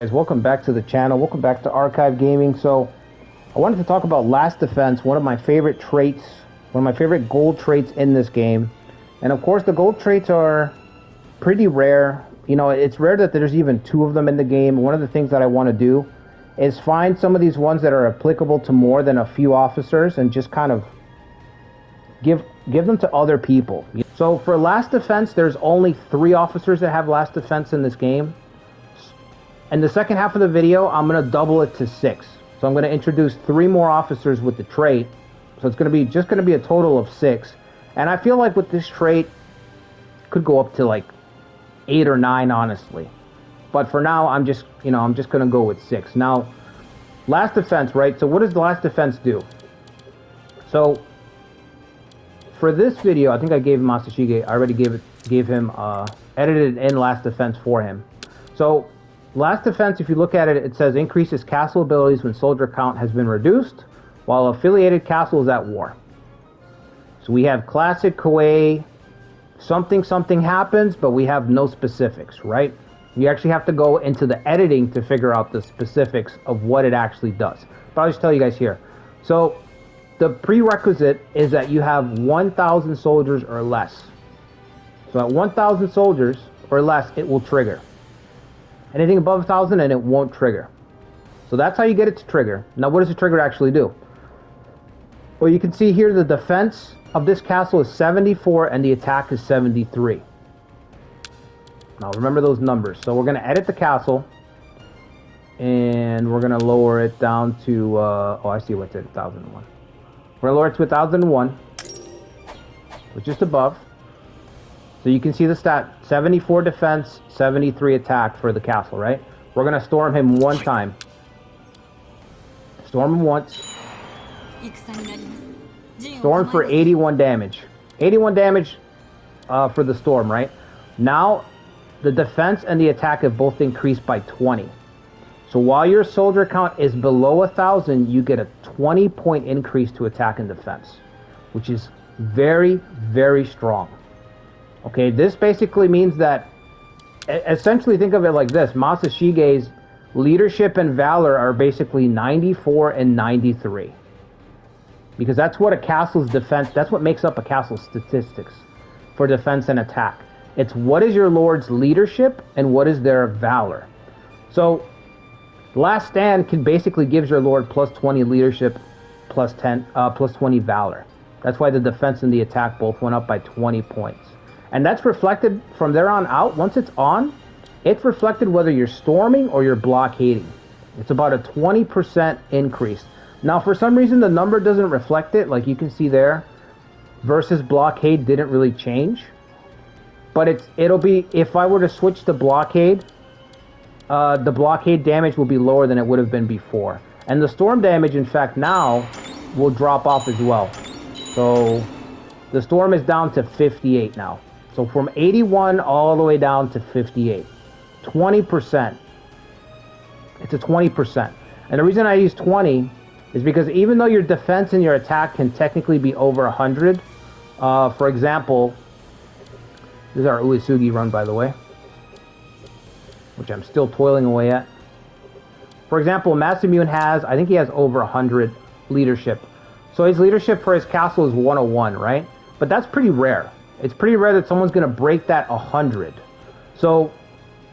Guys, welcome back to the channel. Welcome back to Archive Gaming. So, I wanted to talk about Last Defense, one of my favorite traits, one of my favorite gold traits in this game. And of course, the gold traits are pretty rare. You know, it's rare that there's even two of them in the game. One of the things that I want to do is find some of these ones that are applicable to more than a few officers and just kind of give them to other people. So for Last Defense, there's only 3 officers that have Last Defense in this game. In the second half of the video, I'm going to double it to 6. So I'm going to introduce 3 more officers with the trait. So it's going to be a total of 6. And I feel like with this trait, could go up to like 8 or 9, honestly. But for now, I'm just going to go with 6. Now, Last Defense, right? So what does the Last Defense do? So for this video, I think I gave Masashige, I already gave him edited in Last Defense for him. So Last Defense, if you look at it, it says increases castle abilities when soldier count has been reduced, while affiliated castle is at war. So we have classic Koei, something happens, but we have no specifics, right? You actually have to go into the editing to figure out the specifics of what it actually does. But I'll just tell you guys here. So the prerequisite is that you have 1,000 soldiers or less. So at 1,000 soldiers or less, it will trigger. Anything above 1,000 and it won't trigger. So that's how you get it to trigger. Now what does the trigger actually do? Well, you can see here the defense of this castle is 74 and the attack is 73. Now remember those numbers. So we're going to edit the castle and we're going to lower it down to, oh, I see what's at 1,001. We're going to lower it to 1,001, which is above. So you can see the stat, 74 defense, 73 attack for the castle, right? We're going to storm him one time. Storm him once. Storm for 81 damage. 81 damage for the storm, right? Now, the defense and the attack have both increased by 20. So while your soldier count is below 1,000, you get a 20-point increase to attack and defense, which is very, very strong. Okay, this basically means that, essentially think of it like this. Masashige's leadership and valor are basically 94 and 93. Because that's what a castle's defense, that's what makes up a castle's statistics for defense and attack. It's what is your lord's leadership and what is their valor. So, Last Stand can basically gives your lord plus 20 leadership, plus 20 valor. That's why the defense and the attack both went up by 20 points. And that's reflected from there on out. Once it's on, it's reflected whether you're storming or you're blockading. It's about a 20% increase. Now, for some reason, the number doesn't reflect it, like you can see there. Versus blockade didn't really change. But it'll be, if I were to switch to blockade, the blockade damage will be lower than it would have been before. And the storm damage, in fact, now will drop off as well. So the storm is down to 58 now. So from 81 all the way down to 58. 20%. It's a 20%. And the reason I use 20 is because even though your defense and your attack can technically be over 100, for example, this is our Uesugi run, by the way, which I'm still toiling away at. For example, Masamune has, I think he has over 100 leadership. So his leadership for his castle is 101, right? But that's pretty rare. It's pretty rare that someone's going to break that 100. So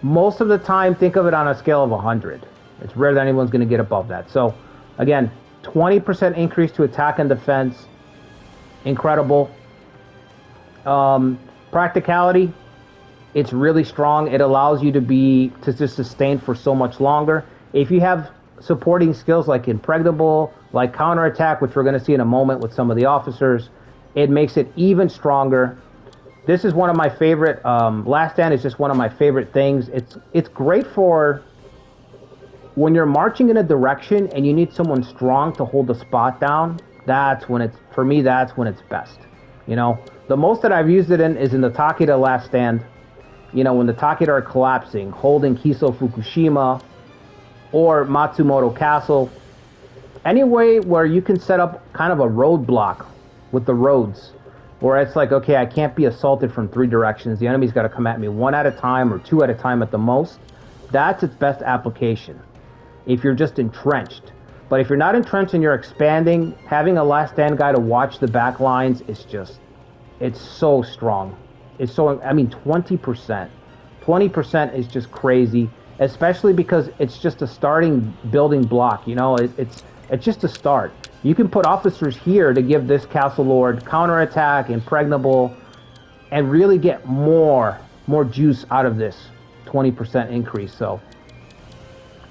most of the time, think of it on a scale of 100. It's rare that anyone's going to get above that. So again, 20% increase to attack and defense. Incredible. Practicality, it's really strong. It allows you to just sustain for so much longer. If you have supporting skills like impregnable, like counterattack, which we're going to see in a moment with some of the officers, it makes it even stronger. This is one of my favorite, Last Stand is just one of my favorite things. It's great for when you're marching in a direction and you need someone strong to hold the spot down. That's when for me, that's when it's best. You know, the most that I've used it in is in the Takeda Last Stand. You know, when the Takeda are collapsing, holding Kiso Fukushima or Matsumoto Castle. Any way where you can set up kind of a roadblock with the roads. Where it's like, okay, I can't be assaulted from 3 directions. The enemy's got to come at me 1 at a time or 2 at a time at the most. That's its best application if you're just entrenched. But if you're not entrenched and you're expanding, having a last stand guy to watch the back lines is just, it's so strong. It's so, I mean, 20%. 20% is just crazy, especially because it's just a starting building block. You know, it's just a start. You can put officers here to give this castle lord counterattack, impregnable, and really get more juice out of this 20% increase. So,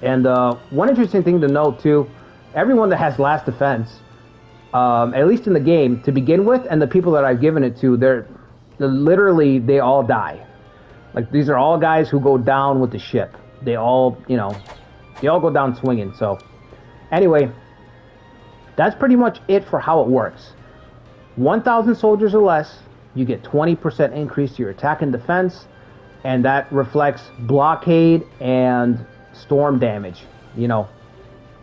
and one interesting thing to note too, everyone that has last defense, at least in the game to begin with, and the people that I've given it to, they're literally, they all die. Like, these are all guys who go down with the ship. They all, you know, they all go down swinging. So anyway, that's pretty much it for how it works. 1,000 soldiers or less, you get 20% increase to your attack and defense, and that reflects blockade and storm damage. You know,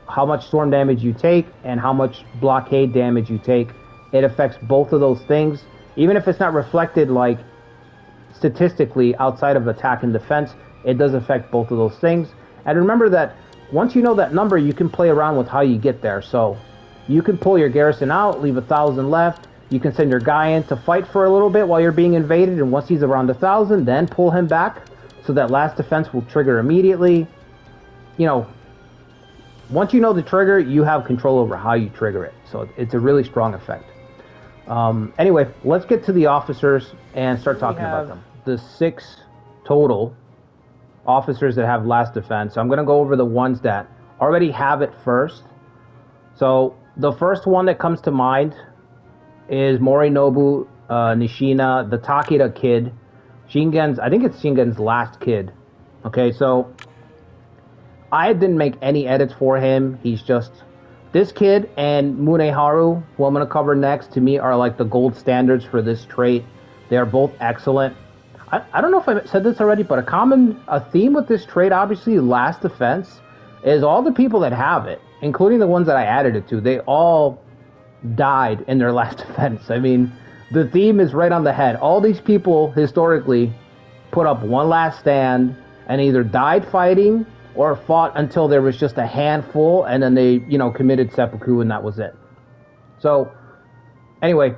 how much storm damage you take and how much blockade damage you take. It affects both of those things, even if it's not reflected like statistically outside of attack and defense. It does affect both of those things. And remember that once you know that number, you can play around with how you get there. So you can pull your garrison out, leave 1,000 left. You can send your guy in to fight for a little bit while you're being invaded, and once he's around 1,000, then pull him back so that last defense will trigger immediately. You know, once you know the trigger, you have control over how you trigger it. So it's a really strong effect. Anyway, let's get to the officers and start talking about them. The 6 total officers that have last defense. So I'm going to go over the ones that already have it first. So the first one that comes to mind is Morinobu Nishina, the Takeda kid. Shingen's, I think it's Shingen's last kid. Okay, so I didn't make any edits for him. He's just, this kid and Muneharu, who I'm going to cover next, to me are like the gold standards for this trait. They are both excellent. I don't know if I said this already, but a theme with this trait, obviously, last defense, is all the people that have it, including the ones that I added it to, they all died in their last defense. I mean, the theme is right on the head. All these people historically put up one last stand and either died fighting or fought until there was just a handful, and then they, you know, committed seppuku, and that was it. So anyway,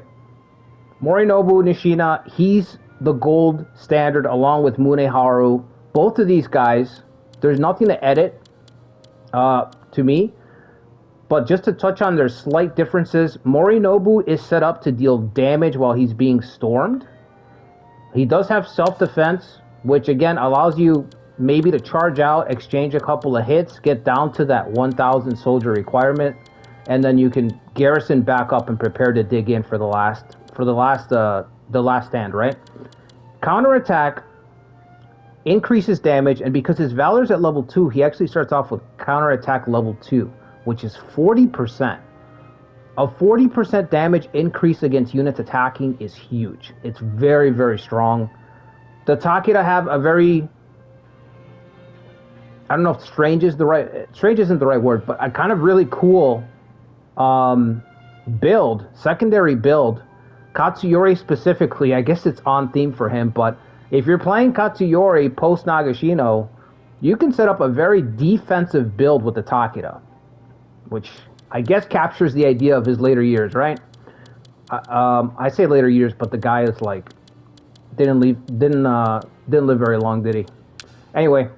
Morinobu Nishina, he's the gold standard along with Muneharu. Both of these guys, there's nothing to edit to me. But just to touch on their slight differences, Morinobu is set up to deal damage while he's being stormed. He does have self-defense, which again allows you maybe to charge out, exchange a couple of hits, get down to that 1,000 soldier requirement, and then you can garrison back up and prepare to dig in for the last stand, right? Counterattack increases damage, and because his valor's at level 2, he actually starts off with counterattack level 2. Which is 40%. A 40% damage increase against units attacking is huge. It's very, very strong. The Takeda have a very, I don't know if strange isn't the right word, but a kind of really cool build, secondary build. Katsuyori specifically, I guess it's on theme for him, but if you're playing Katsuyori post Nagashino, you can set up a very defensive build with the Takeda, which I guess captures the idea of his later years, right? I say later years, but the guy is like didn't live very long, did he? Anyway,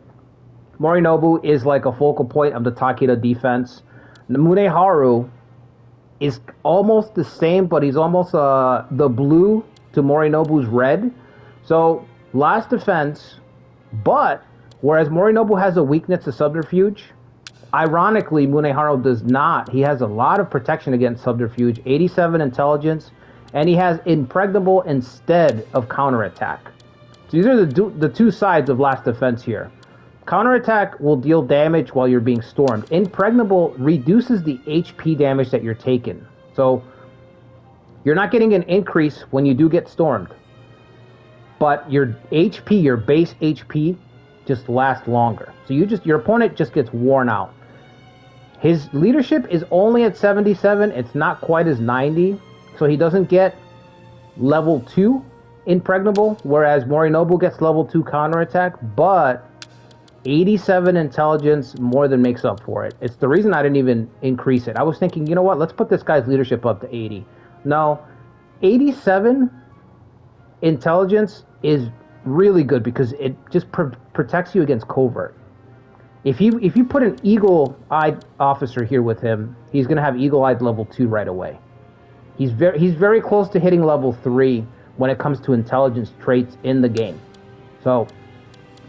Morinobu is like a focal point of the Takeda defense. Muneharu is almost the same, but he's almost the blue to Morinobu's red. So last defense, but whereas Morinobu has a weakness to subterfuge, ironically, Muneharu does not. He has a lot of protection against subterfuge, 87 intelligence, and he has impregnable instead of counterattack. So these are the two sides of last defense here. Counterattack will deal damage while you're being stormed. Impregnable reduces the HP damage that you're taking. So you're not getting an increase when you do get stormed, but your HP, your base HP, just lasts longer. So your opponent just gets worn out. His leadership is only at 77. It's not quite as 90. So he doesn't get level 2 impregnable, whereas Morinobu gets level 2 counterattack. But 87 intelligence more than makes up for it. It's the reason I didn't even increase it. I was thinking, you know what, let's put this guy's leadership up to 80. No, 87 intelligence is really good because it just protects you against covert. If you put an eagle-eyed officer here with him, he's going to have eagle-eyed level 2 right away. He's very close to hitting level 3 when it comes to intelligence traits in the game. So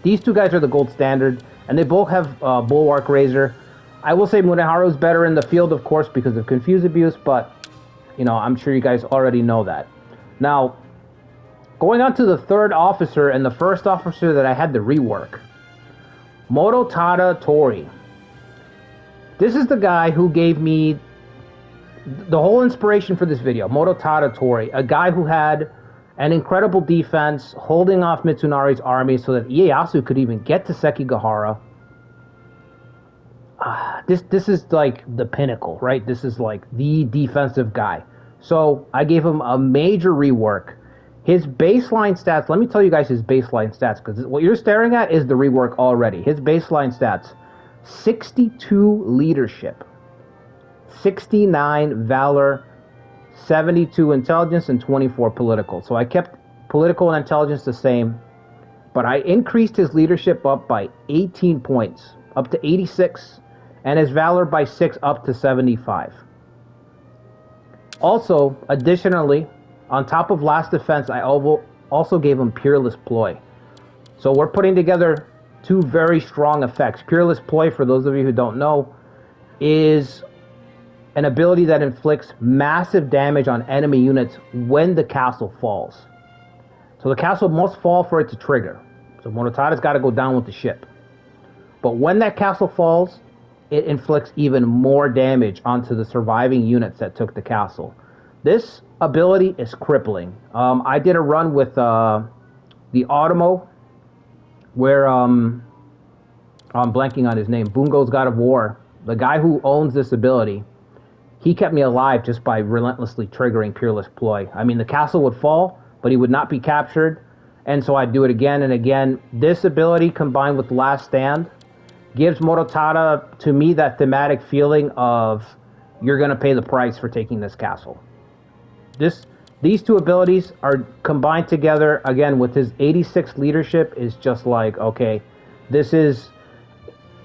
these two guys are the gold standard, and they both have Bulwark Razor. I will say Muneharu's better in the field, of course, because of Confuse Abuse, but, you know, I'm sure you guys already know that. Now, going on to the third officer, and the first officer that I had to rework, Motota Tori. This is the guy who gave me the whole inspiration for this video, Motota Tori, a guy who had an incredible defense, holding off Mitsunari's army so that Ieyasu could even get to Sekigahara. This is like the pinnacle, right? This is like the defensive guy. So I gave him a major rework. His baseline stats, let me tell you guys his baseline stats, because what you're staring at is the rework already. His baseline stats, 62 leadership, 69 valor, 72 intelligence, and 24 political. So I kept political and intelligence the same, but I increased his leadership up by 18 points, up to 86, and his valor by 6 up to 75. Also, additionally, on top of last defense, I also gave him Peerless Ploy. So we're putting together two very strong effects. Peerless Ploy, for those of you who don't know, is an ability that inflicts massive damage on enemy units when the castle falls. So the castle must fall for it to trigger. So Monotota's got to go down with the ship. But when that castle falls, it inflicts even more damage onto the surviving units that took the castle. This ability is crippling. I did a run with the Automo, where I'm blanking on his name, Bungo's God of War. The guy who owns this ability, he kept me alive just by relentlessly triggering Peerless Ploy. I mean, the castle would fall, but he would not be captured, and so I'd do it again and again. This ability, combined with Last Stand, gives Motota, to me, that thematic feeling of you're going to pay the price for taking this castle. These two abilities are combined together, again, with his 86 leadership, is just like, okay, this is...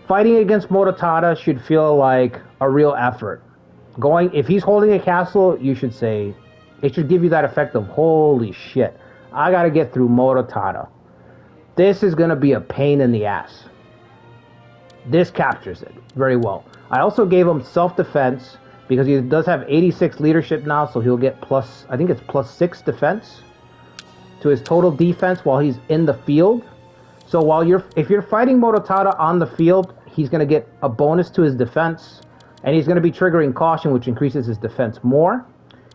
Fighting against Motota should feel like a real effort. If he's holding a castle, you should say, it should give you that effect of, holy shit, I gotta get through Motota. This is gonna be a pain in the ass. This captures it very well. I also gave him self-defense, because he does have 86 leadership now, so he'll get plus, I think it's plus 6 defense to his total defense while he's in the field. So if you're fighting Motota on the field, he's going to get a bonus to his defense, and he's going to be triggering caution, which increases his defense more.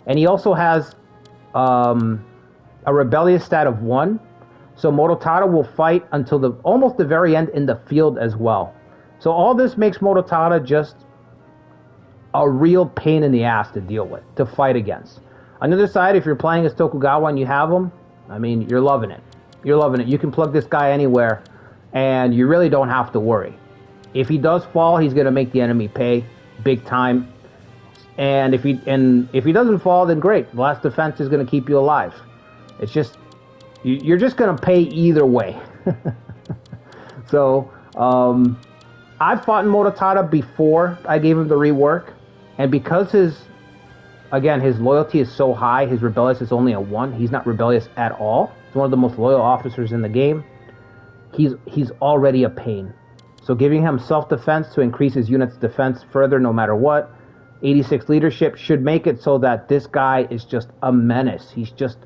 And he also has a rebellious stat of 1, so Motota will fight until almost the very end in the field as well. So all this makes Motota just a real pain in the ass to deal with, to fight against. On the other side, if you're playing as Tokugawa and you have him, I mean, you're loving it. You're loving it. You can plug this guy anywhere, and you really don't have to worry. If he does fall, he's going to make the enemy pay big time. And if he doesn't fall, then great. Last defense is going to keep you alive. It's just, you're just going to pay either way. So, I've fought in Motota before I gave him the rework. And because his loyalty is so high, his rebellious is only a 1. He's not rebellious at all. He's one of the most loyal officers in the game. He's already a pain. So giving him self-defense to increase his unit's defense further no matter what, 86 leadership should make it so that this guy is just a menace. He's just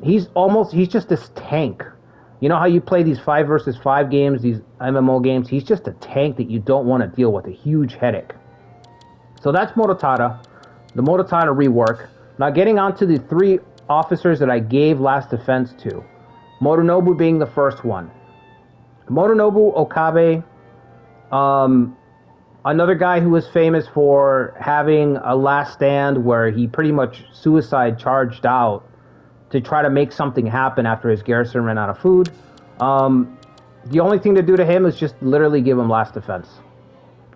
this tank. You know how you play these 5 versus 5 games, these MMO games? He's just a tank that you don't want to deal with, a huge headache. So that's Motota, the Motota rework. Now getting on to the 3 officers that I gave last defense to. Motonobu being the first one. Monobu Okave, another guy who was famous for having a last stand where he pretty much suicide charged out to try to make something happen after his garrison ran out of food. The only thing to do to him is just literally give him last defense.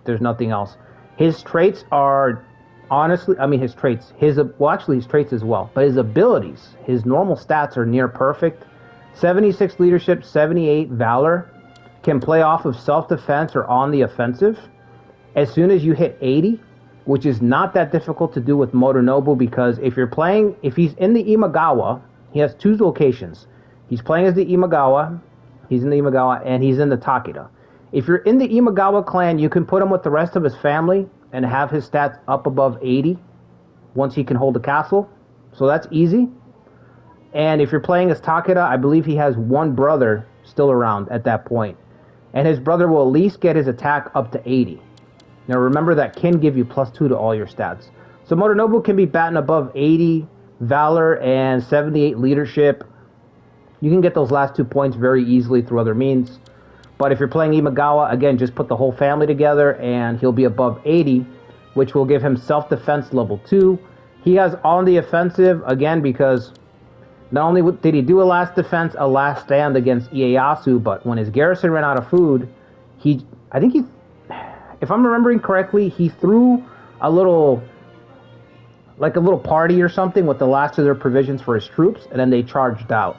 There's nothing else. His traits are, honestly, I mean his traits, well actually his traits as well, but his abilities, his normal stats are near perfect. 76 leadership, 78 valor, can play off of self-defense or on the offensive. As soon as you hit 80, which is not that difficult to do with Motonobu, because if he's in the Imagawa, he has two locations. He's playing as the Imagawa, and he's in the Takeda. If you're in the Imagawa clan, you can put him with the rest of his family and have his stats up above 80 once he can hold the castle. So that's easy. And if you're playing as Takeda, I believe he has one brother still around at that point. And his brother will at least get his attack up to 80. Now remember that can give you +2 to all your stats. So Motonobu can be batting above 80 valor and 78 leadership. You can get those last 2 points very easily through other means. But if you're playing Imagawa, again, just put the whole family together and he'll be above 80, which will give him self-defense level 2. He has on the offensive, again, because not only did he do a last defense, a last stand against Ieyasu, but when his garrison ran out of food, if I'm remembering correctly, he threw a little party or something with the last of their provisions for his troops, and then they charged out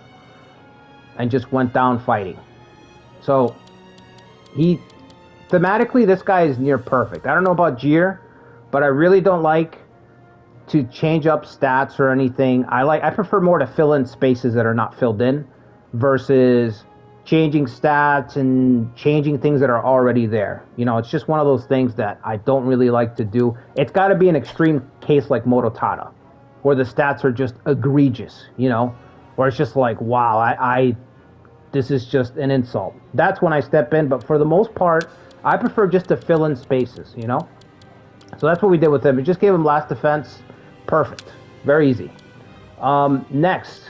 and just went down fighting. So thematically, this guy is near perfect. I don't know about Jir, but I really don't like to change up stats or anything. I prefer more to fill in spaces that are not filled in versus changing stats and changing things that are already there. It's just one of those things that I don't really like to do. It's got to be an extreme case like Motota, where the stats are just egregious, where it's just like, wow, this is just an insult. That's when I step in, but for the most part, I prefer just to fill in spaces, So that's what we did with him. We just gave him last defense. Perfect. Very easy. Next,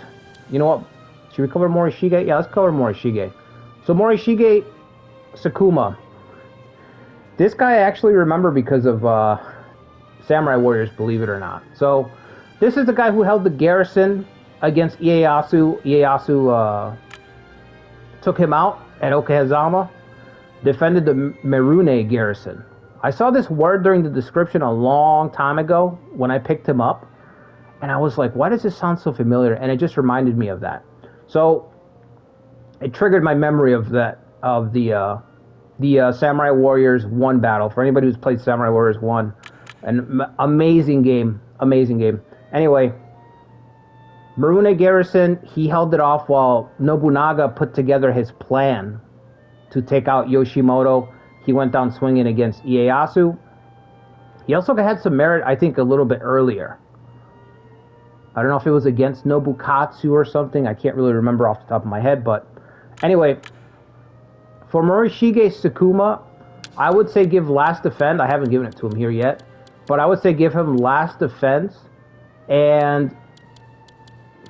you know what? Should we cover Morishige? Yeah, let's cover Morishige. So Morishik Sukuma. This guy I actually remember because of Samurai Warriors, believe it or not. So this is the guy who held the garrison against Ieyasu. Ieyasu took him out at Okehazama, defended the Merune garrison. I saw this word during the description a long time ago when I picked him up, and I was like, why does this sound so familiar? And it just reminded me of that. So it triggered my memory of the Samurai Warriors 1 battle. For anybody who's played Samurai Warriors 1, an amazing game. Anyway, Merune garrison, he held it off while Nobunaga put together his plan to take out Yoshimoto. He went down swinging against Ieyasu. He also had some merit, I think, a little bit earlier. I don't know if it was against Nobukatsu or something. I can't really remember off the top of my head. But anyway, for Morishik Sukuma, I would say give last defense. I haven't given it to him here yet. But I would say give him last defense. And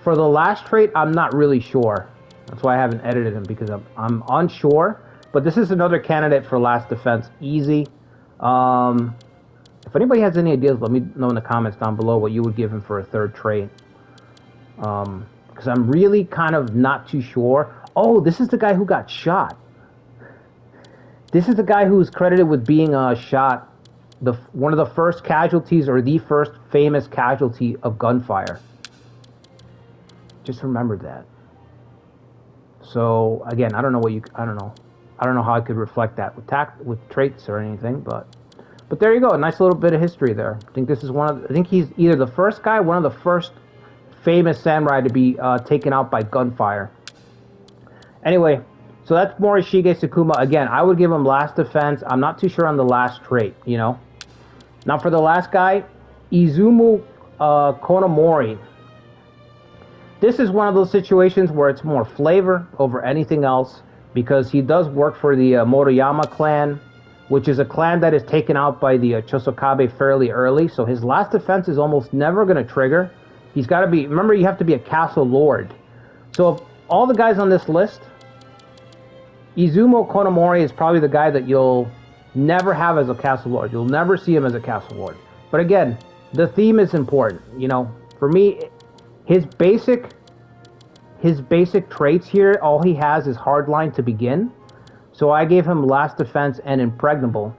for the last trait, I'm not really sure. That's why I haven't edited him, because I'm unsure. But this is another candidate for last defense. Easy. If anybody has any ideas, let me know in the comments down below what you would give him for a third trait. Because I'm really kind of not too sure. Oh, this is the guy who got shot. This is the guy who's credited with being shot. One of the first casualties, or the first famous casualty of gunfire. Just remember that. So again, I don't know how I could reflect that with traits or anything, but there you go, a nice little bit of history there. I think he's either the first guy, one of the first famous samurai to be taken out by gunfire. Anyway, so that's Morishik Sukuma. Again, I would give him last defense. I'm not too sure on the last trait, Now for the last guy, Izumo Konamorei. This is one of those situations where it's more flavor over anything else, because he does work for the Motoyama clan, which is a clan that is taken out by the Chosokabe fairly early, so his last defense is almost never going to trigger. He's got to be, remember, you have to be a castle lord. So of all the guys on this list, Izumo Konamorei is probably the guy that you'll never have as a castle lord. You'll never see him as a castle lord. But again, the theme is important. For me, his basic traits here, all he has is hardline to begin. So I gave him Last Defense and Impregnable.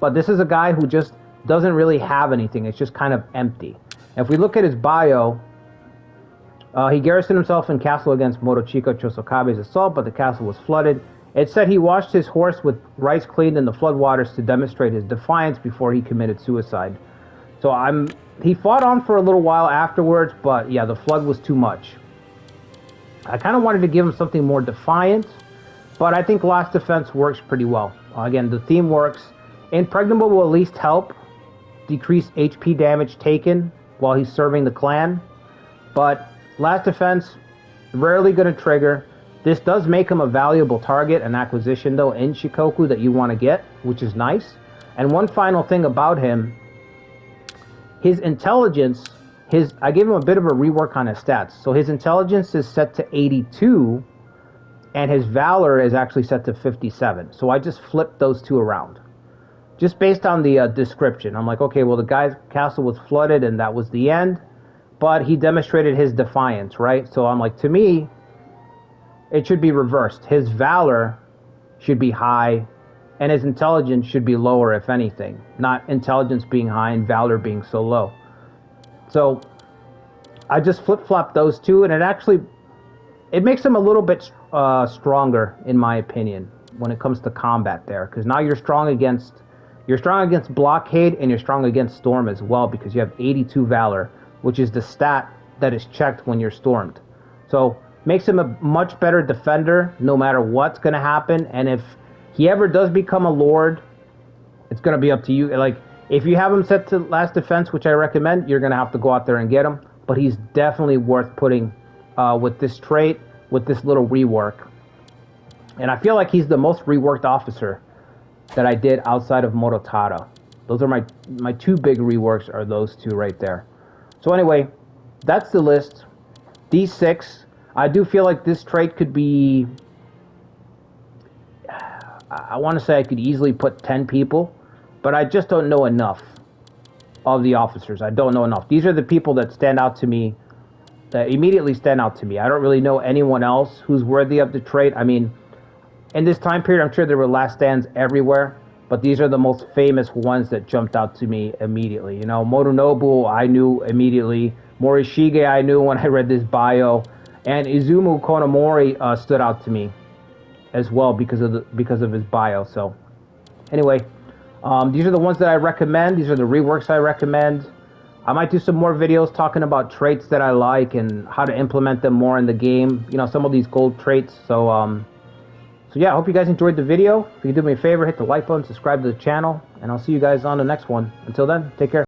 But this is a guy who just doesn't really have anything. It's just kind of empty. If we look at his bio, he garrisoned himself in castle against Motochika Chosokabe's assault, but the castle was flooded. It said he washed his horse with rice cleaned in the floodwaters to demonstrate his defiance before he committed suicide. So he fought on for a little while afterwards, but yeah, the flood was too much. I kind of wanted to give him something more defiant, but I think Last Defense works pretty well. Again, the theme works. Impregnable will at least help decrease HP damage taken while he's serving the clan, but Last Defense, rarely going to trigger. This does make him a valuable target, an acquisition though, in Shikoku that you want to get, which is nice. And one final thing about him, his intelligence, I gave him a bit of a rework on his stats. So his intelligence is set to 82, and his valor is actually set to 57. So I just flipped those two around. Just based on the description. I'm like, okay, well, the guy's castle was flooded, and that was the end. But he demonstrated his defiance, right? So I'm like, to me, it should be reversed. His valor should be high, and his intelligence should be lower, if anything. Not intelligence being high and valor being so low. So I just flip-flopped those two, and it makes him a little bit stronger, in my opinion, when it comes to combat there. Because now you're strong against blockade, and you're strong against storm as well, because you have 82 valor, which is the stat that is checked when you're stormed. So makes him a much better defender no matter what's going to happen. And if he ever does become a lord, it's going to be up to you. Like, if you have him set to Last Defense, which I recommend, you're going to have to go out there and get him. But he's definitely worth putting with this trait, with this little rework. And I feel like he's the most reworked officer that I did outside of Motota. Those are my two big reworks, are those two right there. So anyway, that's the list. These 6. I do feel like this trait could be... I want to say I could easily put 10 people, but I just don't know enough of the officers. I don't know enough. These are the people that stand out to me, that immediately stand out to me. I don't really know anyone else who's worthy of the trait. I mean, in this time period, I'm sure there were last stands everywhere, but these are the most famous ones that jumped out to me immediately. You know, Motonobu, I knew immediately. Morishige, I knew when I read this bio. And Izumo Konamorei stood out to me as well because of his bio. So anyway, these are the ones that I recommend. These are the reworks I recommend. I might do some more videos talking about traits that I like and how to implement them more in the game. You know, some of these gold traits. So yeah, I hope you guys enjoyed the video. If you could do me a favor, hit the like button, subscribe to the channel, and I'll see you guys on the next one. Until then, take care.